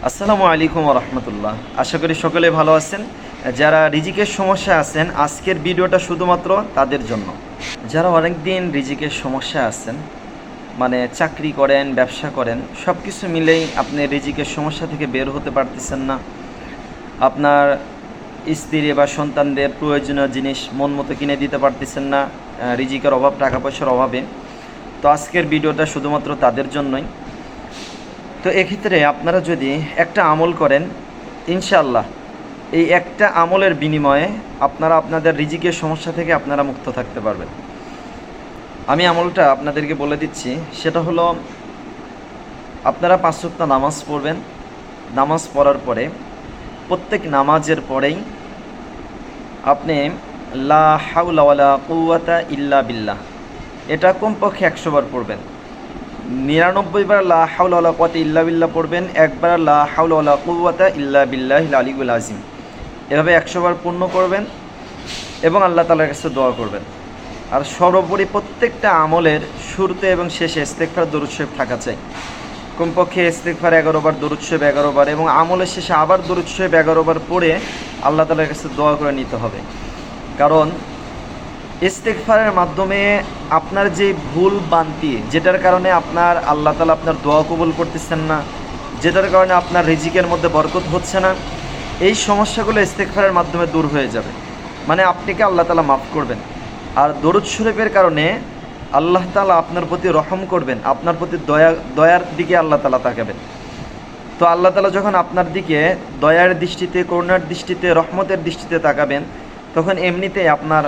আসসালামু আলাইকুম ওয়া রাহমাতুল্লাহ। আশা করি সকলে ভালো আছেন। যারা রিজিকের সমস্যা আছেন, আজকের ভিডিওটা শুধুমাত্র তাদের জন্য। যারা অনেক দিন রিজিকের সমস্যা আছেন, মানে চাকরি করেন, ব্যবসা করেন, সব কিছু মিলেই আপনি রিজিকের সমস্যা থেকে বের হতে পারতেছেন না। আপনার স্ত্রী বা সন্তানদের প্রয়োজনীয় জিনিস মন মতো কিনে দিতে পারতেছেন না, রিজিকের অভাব, টাকা পয়সার অভাবে। তো আজকের ভিডিওটা শুধুমাত্র তাদের জন্যই। তো এক্ষেত্রে আপনারা যদি একটা আমল করেন, ইনশাআল্লাহ এই একটা আমলের বিনিময়ে আপনারা আপনাদের রিজিকের সমস্যা থেকে আপনারা মুক্ত থাকতে পারবেন। আমি আমলটা আপনাদেরকে বলে দিচ্ছি, সেটা হলো আপনারা 5 ওয়াক্ত নামাজ পড়বেন। নামাজ পড়ার পরে প্রত্যেক নামাজের পরেই আপনি লা হাওলা ওয়ালা কুওয়াতা ইল্লা বিল্লাহ এটা কমপক্ষে 100 বার পড়বেন। 99 বার লা হাওলা ওয়ালা কুওয়াতা ইল্লা বিল্লাহ পড়বেন, একবার লা হাওলা ওয়ালা কুওয়াতা ইল্লা বিল্লাহিল আলিয়্যুল আযীম। এভাবে 100 বার পূর্ণ করবেন এবং আল্লাহ তাআলার কাছে দোয়া করবেন। আর সর্বোপরি প্রত্যেকটা আমলের শুরুতে এবং শেষে ইস্তেগফার দরুদ শরীফ থাকা চাই। কমপক্ষে ইস্তেগফার 11 বার, দরুদ শরীফ 11 বার এবং আমলের শেষে আবার দরুদ শরীফ 11 বার পড়ে আল্লাহ তাআলার কাছে দোয়া করে নিতে হবে। কারণ ইস্তেগফারের মাধ্যমে আপনার যে ভুল বান্তি, যেটার কারণে আপনার আল্লাহ তাআলা আপনার দোয়া কবুল করতেছেন না, যেটার কারণে আপনার রিজিকের মধ্যে বরকত হচ্ছে না, এই সমস্যাগুলো ইস্তেগফারের মাধ্যমে দূর হয়ে যাবে। মানে আপনাকে আল্লাহ তাআলা মাফ করবেন। আর দরুদ শরীফের কারণে আল্লাহ তাআলা আপনার প্রতি রহম করবেন, আপনার প্রতি দয়ার দিকে আল্লাহ তাআলা তাকাবেন। তো আল্লাহ তাআলা যখন আপনার দিকে দয়ার দৃষ্টিতে, করুণার দৃষ্টিতে, রহমতের দৃষ্টিতে তাকাবেন, তখন এমনিতেই আপনার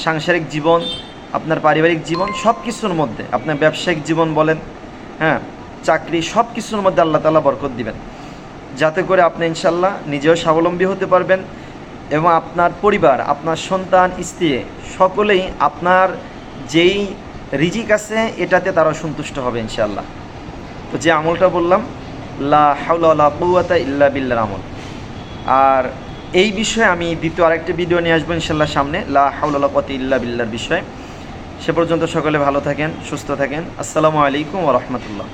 সাংসারিক জীবন, আপনার পারিবারিক জীবন, সব কিছুর মধ্যে, আপনার ব্যবসায়িক জীবন বলেন, হ্যাঁ, চাকরি, সব কিছুর মধ্যে আল্লাহ তাআলা বরকত দিবেন, যাতে করে আপনি ইনশাল্লাহ নিজেও স্বাবলম্বী হতে পারবেন এবং আপনার পরিবার, আপনার সন্তান, স্ত্রী সকলেই আপনার যেই রিজিক আছে এটাতে তারা সন্তুষ্ট হবে ইনশাআল্লাহ। তো যে আমলটা বললাম, লা হাওলা ওয়ালা কুওয়াতা ইল্লা বিল্লাহর আমল। আর এই বিষয়ে আমি দ্বিতীয় আরেকটা ভিডিও নিয়ে আসবো ইনশাআল্লাহ সামনে, লা হাওলা ওয়ালা কুওয়াতা ইল্লা বিল্লাহর বিষয়ে। সে পর্যন্ত সকলে ভালো থাকেন, সুস্থ থাকেন। আসসালামু আলাইকুম ওয়া রাহমাতুল্লাহ।